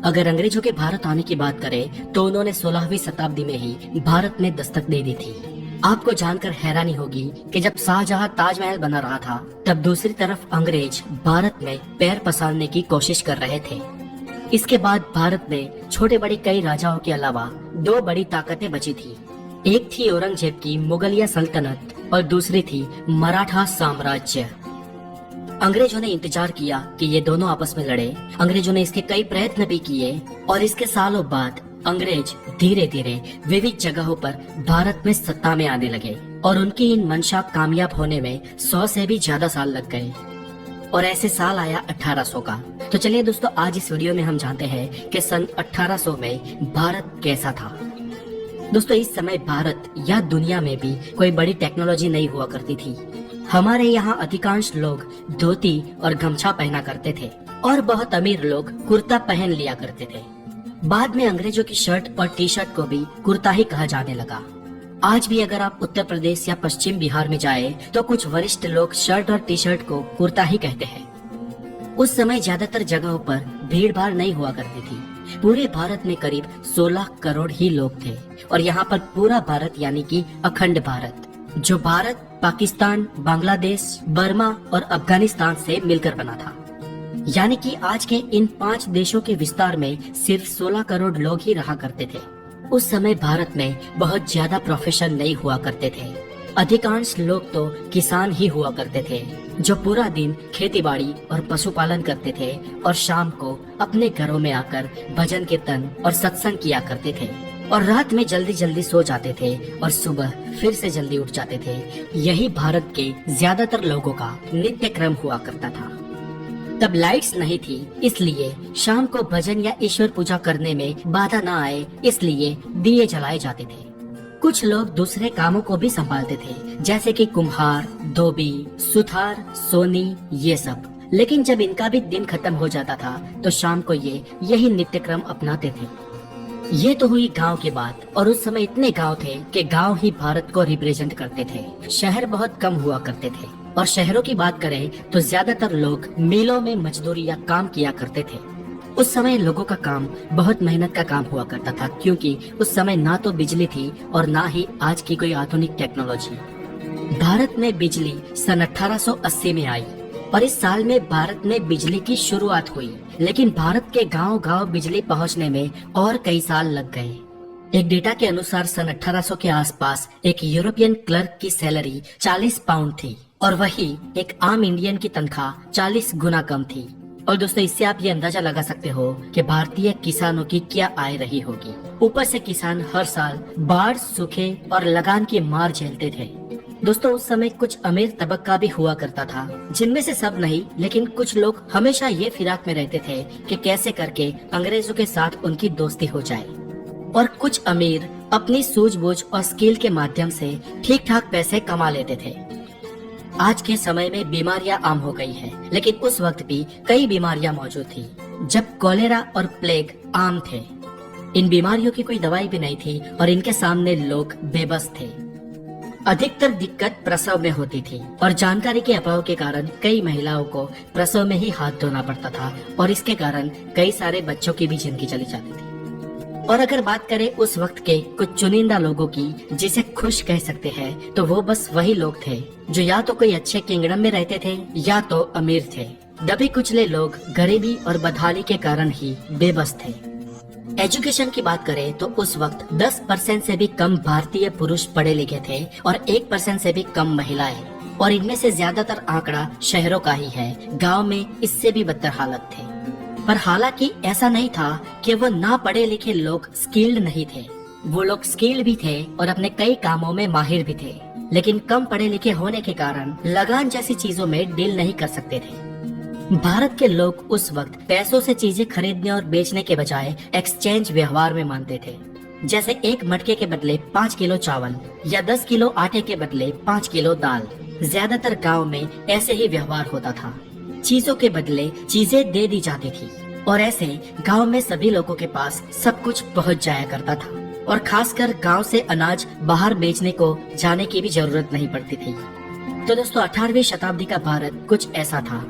अगर अंग्रेजों के भारत आने की बात करें तो उन्होंने 16वीं शताब्दी में ही भारत में दस्तक दे दी थी। आपको जानकर हैरानी होगी कि जब शाहजहां ताजमहल बना रहा था तब दूसरी तरफ अंग्रेज भारत में पैर पसारने की कोशिश कर रहे थे। इसके बाद भारत में छोटे बड़े कई राजाओं के अलावा दो बड़ी ताकतें बची थी। एक थी औरंगजेब की मुगलिया सल्तनत और दूसरी थी मराठा साम्राज्य। अंग्रेजों ने इंतजार किया कि ये दोनों आपस में लड़े। अंग्रेजों ने इसके कई प्रयत्न भी किए और इसके सालों बाद अंग्रेज धीरे धीरे विविध जगहों पर भारत में सत्ता में आने लगे और उनकी इन मंशा कामयाब होने में 100 से भी ज्यादा साल लग गए और ऐसे साल आया 1800 का। तो चलिए दोस्तों, आज इस वीडियो में हम जानते हैं कि सन 1800 में भारत कैसा था। दोस्तों, इस समय भारत या दुनिया में भी कोई बड़ी टेक्नोलॉजी नहीं हुआ करती थी। हमारे यहाँ अधिकांश लोग धोती और गमछा पहना करते थे और बहुत अमीर लोग कुर्ता पहन लिया करते थे। बाद में अंग्रेजों की शर्ट और टी शर्ट को भी कुर्ता ही कहा जाने लगा। आज भी अगर आप उत्तर प्रदेश या पश्चिम बिहार में जाए तो कुछ वरिष्ठ लोग शर्ट और टी शर्ट को कुर्ता ही कहते हैं। उस समय ज्यादातर जगहों पर भीड़ भाड़ नहीं हुआ करती थी। पूरे भारत में करीब 16 करोड़ ही लोग थे और यहाँ पर पूरा भारत यानी कि अखंड भारत, जो भारत पाकिस्तान, बांग्लादेश, बर्मा और अफगानिस्तान से मिलकर बना था, यानी कि आज के इन 5 देशों के विस्तार में सिर्फ 16 करोड़ लोग ही रहा करते थे। उस समय भारत में बहुत ज्यादा प्रोफेशन नहीं हुआ करते थे। अधिकांश लोग तो किसान ही हुआ करते थे जो पूरा दिन खेतीबाड़ी और पशुपालन करते थे और शाम को अपने घरों में आकर भजन कीर्तन और सत्संग किया करते थे और रात में जल्दी जल्दी सो जाते थे और सुबह फिर से जल्दी उठ जाते थे। यही भारत के ज्यादातर लोगों का नित्य क्रम हुआ करता था। तब लाइट्स नहीं थी, इसलिए शाम को भजन या ईश्वर पूजा करने में बाधा न आए इसलिए दिए जलाए जाते थे। कुछ लोग दूसरे कामों को भी संभालते थे, जैसे कि कुम्हार, धोबी, सुथार, सोनी, ये सब। लेकिन जब इनका भी दिन खत्म हो जाता था तो शाम को ये यही नित्य क्रम अपनाते थे। ये तो हुई गांव की बात, और उस समय इतने गांव थे कि गांव ही भारत को रिप्रेजेंट करते थे। शहर बहुत कम हुआ करते थे और शहरों की बात करें तो ज्यादातर लोग मिलों में मजदूरी या काम किया करते थे। उस समय लोगों का काम बहुत मेहनत का काम हुआ करता था, क्योंकि उस समय ना तो बिजली थी और ना ही आज की कोई आधुनिक टेक्नोलॉजी। भारत में बिजली सन 1880 में आई और इस साल में भारत में बिजली की शुरुआत हुई, लेकिन भारत के गांव-गांव बिजली पहुंचने में और कई साल लग गए। एक डेटा के अनुसार सन 1800 के आसपास एक यूरोपियन क्लर्क की सैलरी 40 पाउंड थी और वही एक आम इंडियन की तनख्वाह 40 गुना कम थी। और दोस्तों, इससे आप ये अंदाजा लगा सकते हो कि भारतीय किसानों की क्या आय रही होगी। ऊपर से किसान हर साल बाढ़, सूखे और लगान की मार झेलते थे। दोस्तों, उस समय कुछ अमीर तबका भी हुआ करता था, जिनमें से सब नहीं, लेकिन कुछ लोग हमेशा ये फिराक में रहते थे कि कैसे करके अंग्रेजों के साथ उनकी दोस्ती हो जाए। और कुछ अमीर अपनी सूझबूझ और स्किल के माध्यम से ठीक ठाक पैसे कमा लेते थे। आज के समय में बीमारियां आम हो गई है, लेकिन उस वक्त भी कई बीमारियां मौजूद थी जब कॉलेरा और प्लेग आम थे। इन बीमारियों की कोई दवाई भी नहीं थी और इनके सामने लोग बेबस थे। अधिकतर दिक्कत प्रसव में होती थी और जानकारी के अभाव के कारण कई महिलाओं को प्रसव में ही हाथ धोना पड़ता था और इसके कारण कई सारे बच्चों की भी जिंदगी चली जाती थी। और अगर बात करें उस वक्त के कुछ चुनिंदा लोगों की, जिसे खुश कह सकते हैं, तो वो बस वही लोग थे जो या तो कोई अच्छे किंगडम में रहते थे या तो अमीर थे। दबे कुचले लोग गरीबी और बदहाली के कारण ही बेबस थे। एजुकेशन की बात करें तो उस वक्त 10% से भी कम भारतीय पुरुष पढ़े लिखे थे और 1% से भी कम महिलाएं, और इनमें से ज्यादातर आंकड़ा शहरों का ही है। गांव में इससे भी बदतर हालत थे। पर हालांकि ऐसा नहीं था कि वो ना पढ़े लिखे लोग स्किल्ड नहीं थे। वो लोग स्किल्ड भी थे और अपने कई कामों में माहिर भी थे, लेकिन कम पढ़े लिखे होने के कारण लगान जैसी चीजों में डील नहीं कर सकते थे। भारत के लोग उस वक्त पैसों से चीजें खरीदने और बेचने के बजाय एक्सचेंज व्यवहार में मानते थे। जैसे एक मटके के बदले 5 किलो चावल या 10 किलो आटे के बदले 5 किलो दाल। ज्यादातर गांव में ऐसे ही व्यवहार होता था। चीजों के बदले चीजें दे दी जाती थी और ऐसे गांव में सभी लोगों के पास सब कुछ पहुंच जाया करता था और खासकर गांव से अनाज बाहर बेचने को जाने की भी जरूरत नहीं पड़ती थी। तो दोस्तों, 18वीं शताब्दी का भारत कुछ ऐसा था।